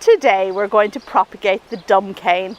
Today we're going to propagate the Dumbcane.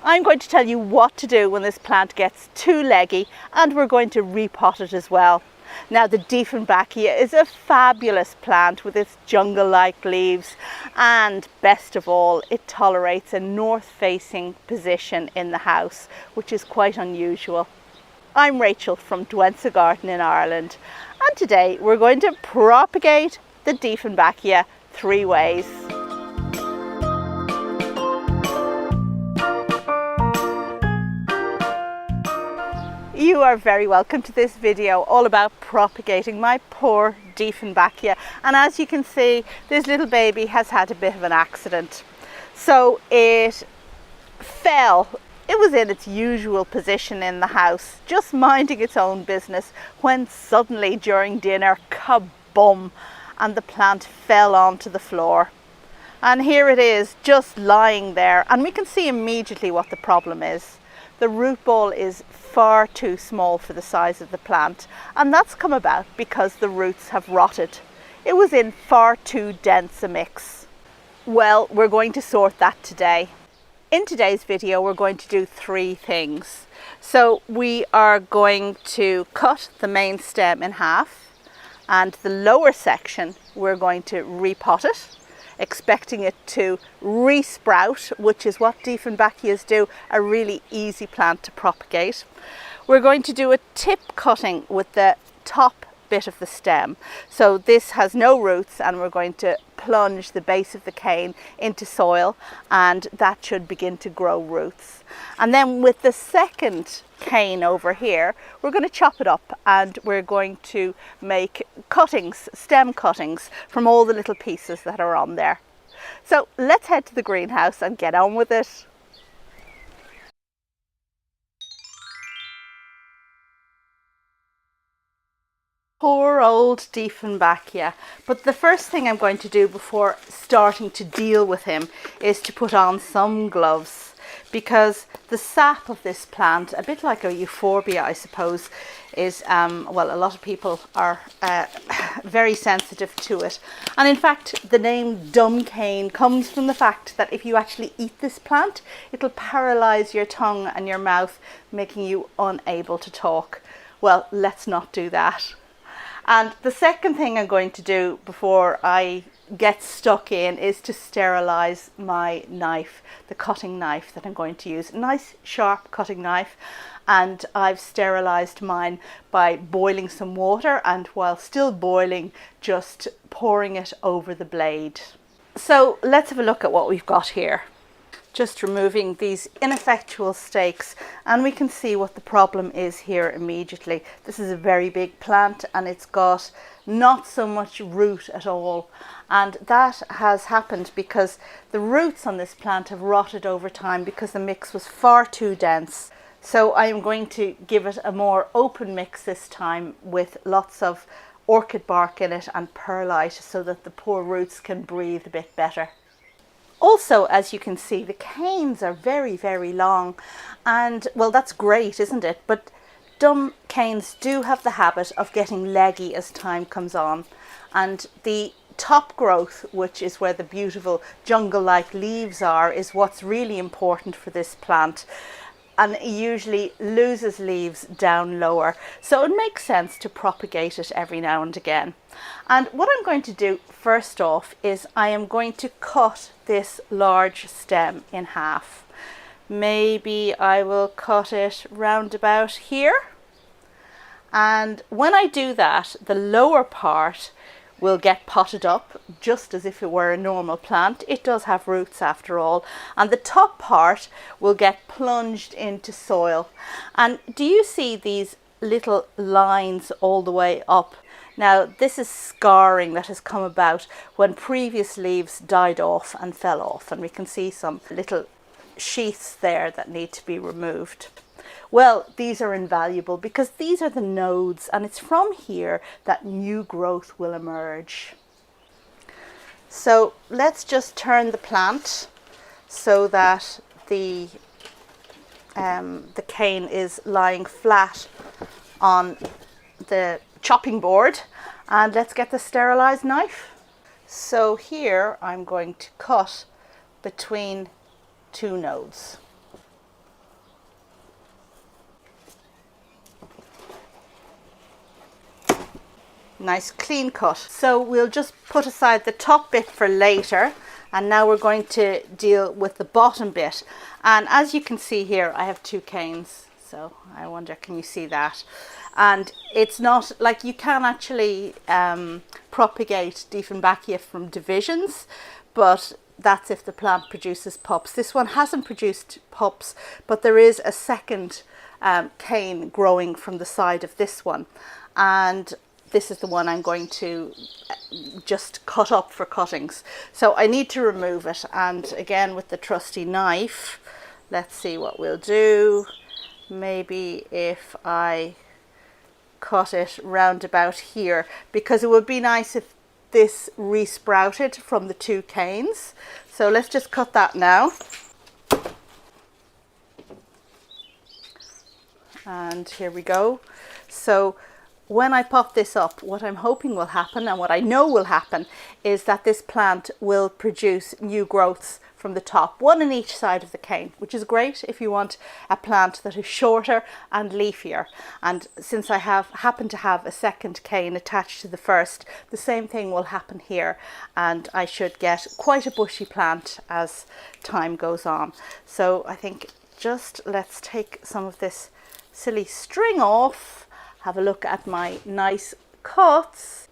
I'm going to tell you what to do when this plant gets too leggy, and we're going to repot it as well. Now, the Dieffenbachia is a fabulous plant with its jungle-like leaves, and best of all, it tolerates a north-facing position in the house, which is quite unusual. I'm Rachel from Douentza Garden in Ireland, and today we're going to propagate the Dieffenbachia 3 ways. You are very welcome to this video all about propagating my poor Dieffenbachia, and as you can see, this little baby has had a bit of an accident. So it fell. It was in its usual position in the house, just minding its own business, when suddenly during dinner, kaboom, and the plant fell onto the floor. And here it is, just lying there, and we can see immediately what the problem is. The root ball is far too small for the size of the plant, and that's come about because the roots have rotted. It was in far too dense a mix. Well, we're going to sort that today. In today's video, we're going to do 3 things. So we are going to cut the main stem in half, and the lower section we're going to repot it, expecting it to re-sprout, which is what Dieffenbachias do, a really easy plant to propagate. We're going to do a tip cutting with the top bit of the stem. So this has no roots, and we're going to plunge the base of the cane into soil, and that should begin to grow roots. And then with the second cane over here, we're going to chop it up, and we're going to make cuttings, stem cuttings, from all the little pieces that are on there. So let's head to the greenhouse and get on with it. Poor old Dieffenbachia. But the first thing I'm going to do before starting to deal with him is to put on some gloves, because the sap of this plant, a bit like a euphorbia I suppose, is, well, a lot of people are very sensitive to it. And in fact, the name Dumbcane comes from the fact that if you actually eat this plant, it'll paralyze your tongue and your mouth, making you unable to talk. Well, let's not do that. And the second thing I'm going to do before I get stuck in is to sterilize my knife, the cutting knife that I'm going to use. A nice sharp cutting knife, and I've sterilized mine by boiling some water, and while still boiling, just pouring it over the blade. So let's have a look at what we've got here. Just removing these ineffectual stakes, and we can see what the problem is here immediately. This is a very big plant, and it's got not so much root at all, and that has happened because the roots on this plant have rotted over time because the mix was far too dense. So I am going to give it a more open mix this time with lots of orchid bark in it and perlite, so that the poor roots can breathe a bit better. Also, as you can see, the canes are very, very long, and well, that's great, isn't it? But Dumbcanes do have the habit of getting leggy as time comes on, and the top growth, which is where the beautiful jungle-like leaves are, is what's really important for this plant, and it usually loses leaves down lower. So it makes sense to propagate it every now and again. And what I'm going to do first off is I am going to cut this large stem in half. Maybe I will cut it round about here. And when I do that, the lower part will get potted up just as if it were a normal plant. It does have roots after all. And the top part will get plunged into soil. And do you see these little lines all the way up? Now, this is scarring that has come about when previous leaves died off and fell off, and we can see some little sheaths there that need to be removed. Well, these are invaluable because these are the nodes, and it's from here that new growth will emerge. So let's just turn the plant so that the cane is lying flat on the chopping board, and let's get the sterilized knife. So here I'm going to cut between two nodes. Nice clean cut. So we'll just put aside the top bit for later, and now we're going to deal with the bottom bit. And as you can see here, I have two canes, so I wonder, can you see that? And it's not like you can actually propagate Dieffenbachia from divisions, but that's if the plant produces pups. This one hasn't produced pups, but there is a second cane growing from the side of this one, and this is the one I'm going to just cut up for cuttings. So I need to remove it, and again with the trusty knife, let's see what we'll do. Maybe if I cut it round about here, because it would be nice if this resprouted from the two canes. So let's just cut that now. And here we go. So when I pop this up, what I'm hoping will happen, and what I know will happen, is that this plant will produce new growths from the top, one on each side of the cane, which is great if you want a plant that is shorter and leafier. And since I happen to have a second cane attached to the first, the same thing will happen here, and I should get quite a bushy plant as time goes on. So I think just let's take some of this silly string off, have a look at my nice cuts,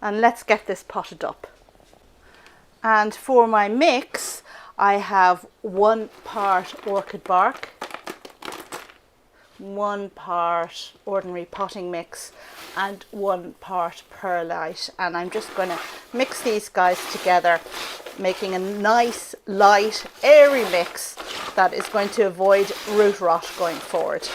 and let's get this potted up. And for my mix, I have 1 part orchid bark, 1 part ordinary potting mix, and 1 part perlite. And I'm just going to mix these guys together, making a nice, light, airy mix that is going to avoid root rot going forward.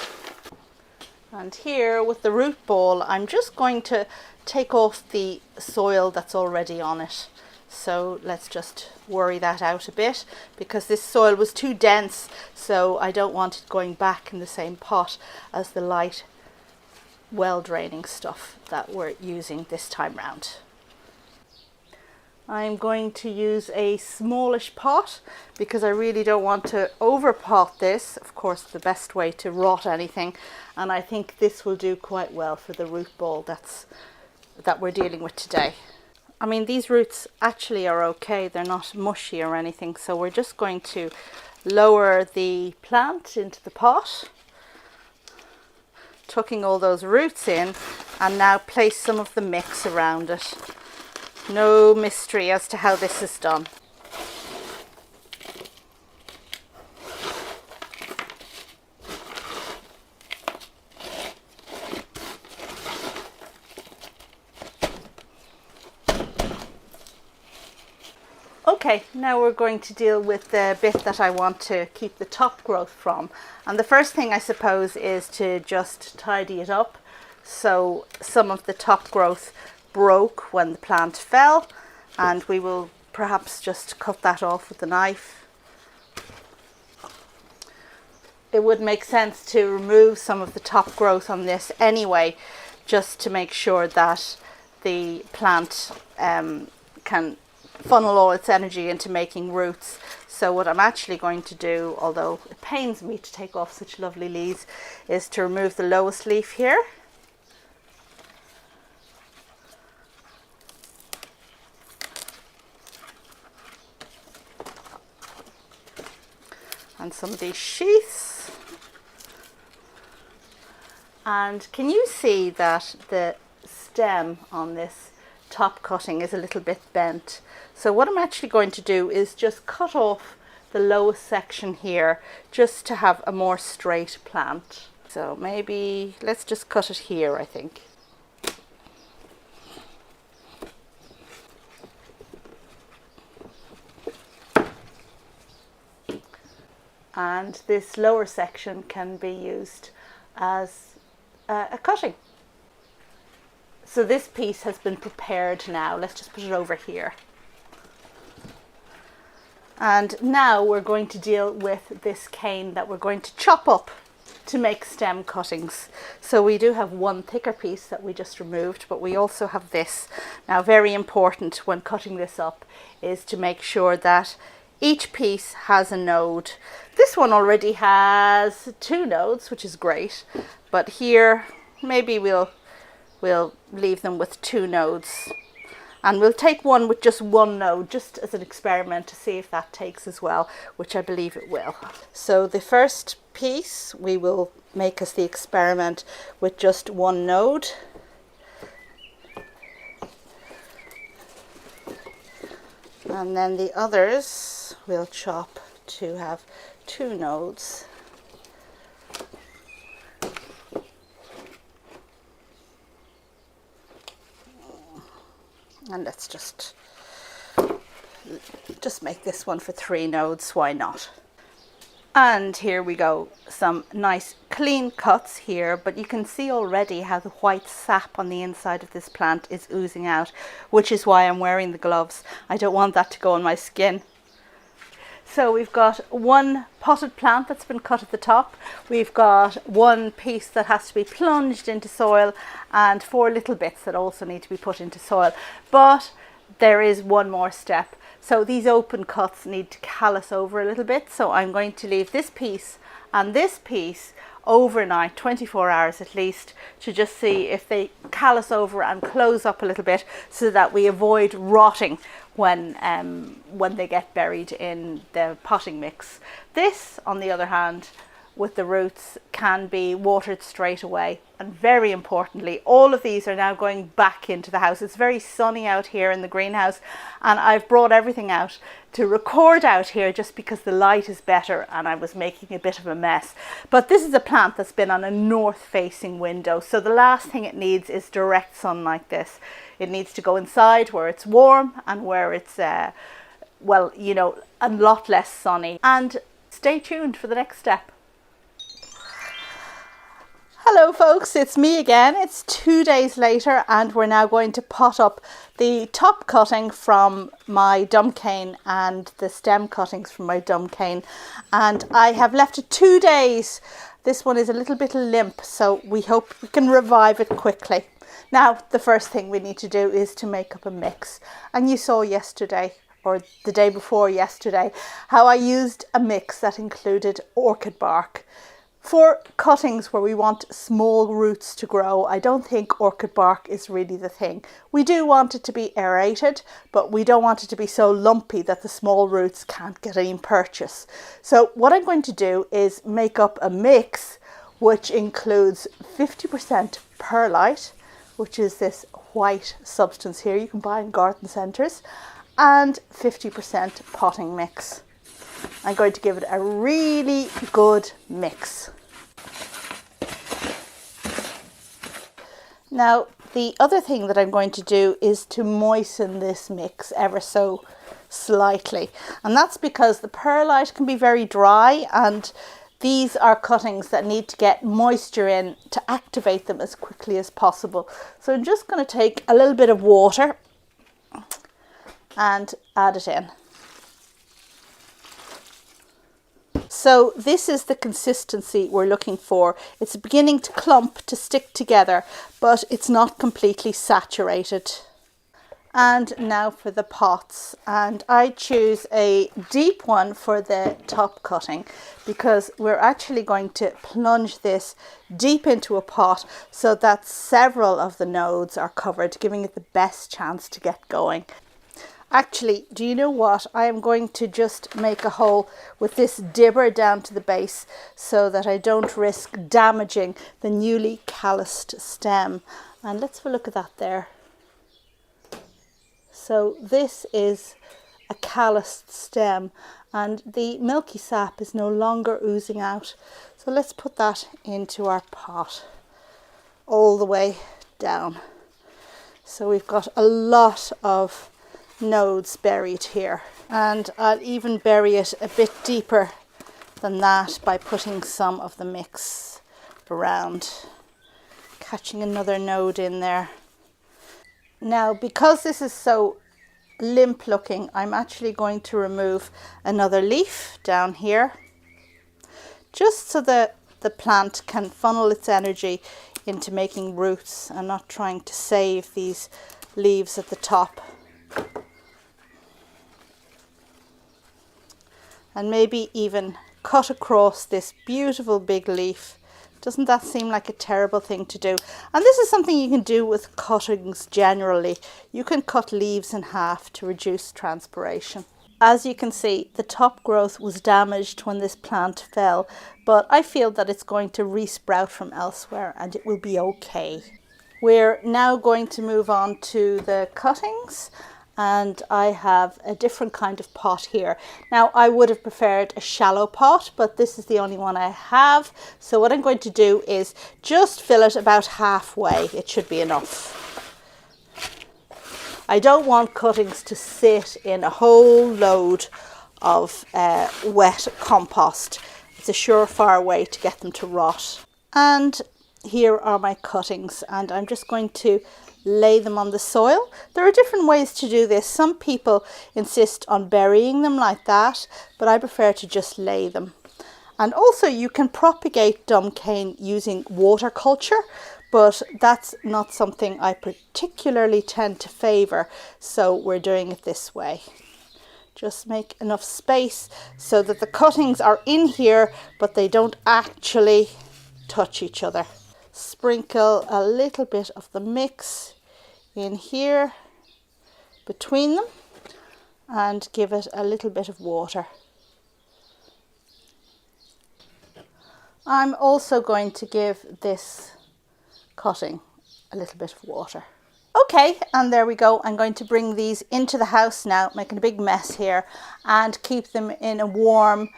And here with the root ball, I'm just going to take off the soil that's already on it. So let's just worry that out a bit, because this soil was too dense, so I don't want it going back in the same pot as the light, well draining stuff that we're using this time round. I'm going to use a smallish pot because I really don't want to over pot this. Of course, the best way to rot anything, and I think this will do quite well for the root ball that we're dealing with today. I mean, these roots actually are okay, they're not mushy or anything, so we're just going to lower the plant into the pot, tucking all those roots in, and now place some of the mix around it. No mystery as to how this is done. Okay, now we're going to deal with the bit that I want to keep the top growth from. And the first thing, I suppose, is to just tidy it up. So some of the top growth broke when the plant fell, and we will perhaps just cut that off with the knife. It would make sense to remove some of the top growth on this anyway, just to make sure that the plant can funnel all its energy into making roots. So what I'm actually going to do, although it pains me to take off such lovely leaves, is to remove the lowest leaf here. And some of these sheaths. And can you see that the stem on this top cutting is a little bit bent? So what I'm actually going to do is just cut off the lowest section here, just to have a more straight plant. So maybe let's just cut it here, I think. And this lower section can be used as a cutting. So this piece has been prepared now. Let's just put it over here. And now we're going to deal with this cane that we're going to chop up to make stem cuttings. So we do have one thicker piece that we just removed, but we also have this. Now, very important when cutting this up is to make sure that Each piece has a node. This one already has 2 nodes, which is great, but here maybe we'll leave them with 2 nodes. And we'll take one with just 1 node, just as an experiment to see if that takes as well, which I believe it will. So the first piece we will make as the experiment with just 1 node. And then the others we'll chop to have 2 nodes. And let's just make this one for 3 nodes, why not? And here we go, some nice clean cuts here, but you can see already how the white sap on the inside of this plant is oozing out, which is why I'm wearing the gloves. I don't want that to go on my skin. So we've got 1 potted plant that's been cut at the top. We've got 1 piece that has to be plunged into soil and 4 little bits that also need to be put into soil. But there is one more step. So these open cuts need to callus over a little bit. So I'm going to leave this piece and this piece overnight, 24 hours at least, to just see if they callus over and close up a little bit so that we avoid rotting when they get buried in the potting mix. This, on the other hand, with the roots, can be watered straight away. And very importantly, all of these are now going back into the house. It's very sunny out here in the greenhouse, and I've brought everything out to record out here just because the light is better and I was making a bit of a mess. But this is a plant that's been on a north facing window, so the last thing it needs is direct sun like this. It needs to go inside where it's warm and where it's well, you know, a lot less sunny. And stay tuned for the next step. Hello folks, it's me again. It's 2 days later and we're now going to pot up the top cutting from my Dumbcane and the stem cuttings from my Dumbcane, and I have left it 2 days. This one is a little bit limp, so we hope we can revive it quickly. Now the first thing we need to do is to make up a mix, and you saw yesterday or the day before yesterday how I used a mix that included orchid bark. For cuttings where we want small roots to grow, I don't think orchid bark is really the thing. We do want it to be aerated, but we don't want it to be so lumpy that the small roots can't get any purchase. So what I'm going to do is make up a mix which includes 50% perlite, which is this white substance here you can buy in garden centres, and 50% potting mix. I'm going to give it a really good mix. Now, the other thing that I'm going to do is to moisten this mix ever so slightly. And that's because the perlite can be very dry, and these are cuttings that need to get moisture in to activate them as quickly as possible. So I'm just going to take a little bit of water and add it in. So this is the consistency we're looking for. It's beginning to clump, to stick together, but it's not completely saturated. And now for the pots, and I choose a deep one for the top cutting because we're actually going to plunge this deep into a pot so that several of the nodes are covered, giving it the best chance to get going. Actually, do you know what? I am going to just make a hole with this dibber down to the base so that I don't risk damaging the newly calloused stem. And let's have a look at that there. So this is a calloused stem and the milky sap is no longer oozing out. So let's put that into our pot all the way down. So we've got a lot of nodes buried here, and I'll even bury it a bit deeper than that by putting some of the mix around, catching another node in there. Now, because this is so limp looking, I'm actually going to remove another leaf down here just so that the plant can funnel its energy into making roots and not trying to save these leaves at the top. and maybe even cut across this beautiful big leaf. Doesn't that seem like a terrible thing to do? And this is something you can do with cuttings generally. You can cut leaves in half to reduce transpiration. As you can see, the top growth was damaged when this plant fell, but I feel that it's going to resprout from elsewhere and it will be okay. We're now going to move on to the cuttings, and I have a different kind of pot here. Now, I would have preferred a shallow pot, but this is the only one I have. So what I'm going to do is just fill it about halfway. It should be enough. I don't want cuttings to sit in a whole load of wet compost. It's a surefire way to get them to rot. And here are my cuttings, and I'm just going to lay them on the soil. There are different ways to do this. Some people insist on burying them like that, but I prefer to just lay them. And also you can propagate Dumbcane using water culture, but that's not something I particularly tend to favour, so we're doing it this way. Just make enough space so that the cuttings are in here, but they don't actually touch each other. Sprinkle a little bit of the mix in here between them and give it a little bit of water. I'm also going to give this cutting a little bit of water. Okay, and there we go. I'm going to bring these into the house now, making a big mess here, and keep them in a warm,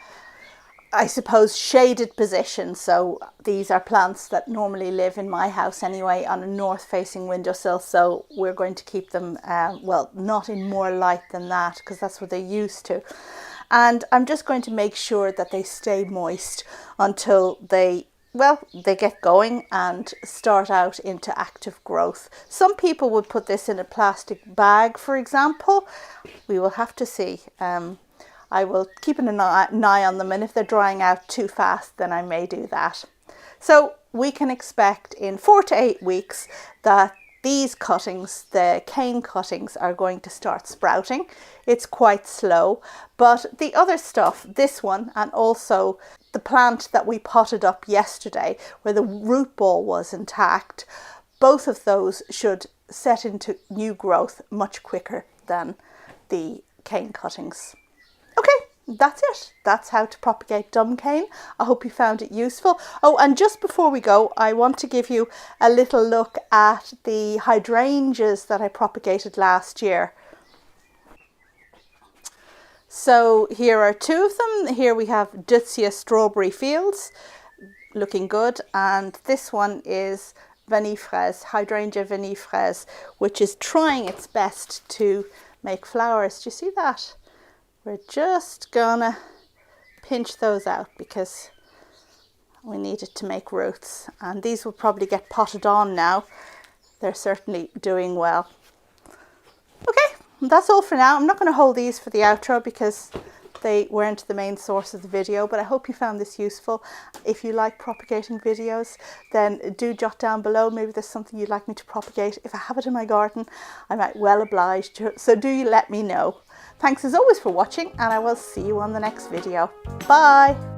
I suppose, shaded position. So these are plants that normally live in my house anyway, on a north facing windowsill, so we're going to keep them well, not in more light than that, because that's what they're used to. And I'm just going to make sure that they stay moist until they get going and start out into active growth. Some people would put this in a plastic bag, for example. We will have to see. I will keep an eye on them, and if they're drying out too fast, then I may do that. So we can expect in 4 to 8 weeks that these cuttings, the cane cuttings, are going to start sprouting. It's quite slow, but the other stuff, this one, and also the plant that we potted up yesterday where the root ball was intact, both of those should set into new growth much quicker than the cane cuttings. Okay, that's it. That's how to propagate Dumbcane. I hope you found it useful. Oh, and just before we go, I want to give you a little look at the hydrangeas that I propagated last year. So here are 2 of them. Here we have Deutzia strawberry fields, looking good. And this one is vinifraise, hydrangea vinifraise, which is trying its best to make flowers. Do you see that? We're just gonna pinch those out because we need it to make roots. And these will probably get potted on now. They're certainly doing well. Okay, that's all for now. I'm not going to hold these for the outro because they weren't the main source of the video, but I hope you found this useful. If you like propagating videos, then do jot down below. Maybe there's something you'd like me to propagate. If I have it in my garden, I might well oblige to. So do you let me know. Thanks as always for watching, and I will see you on the next video. Bye!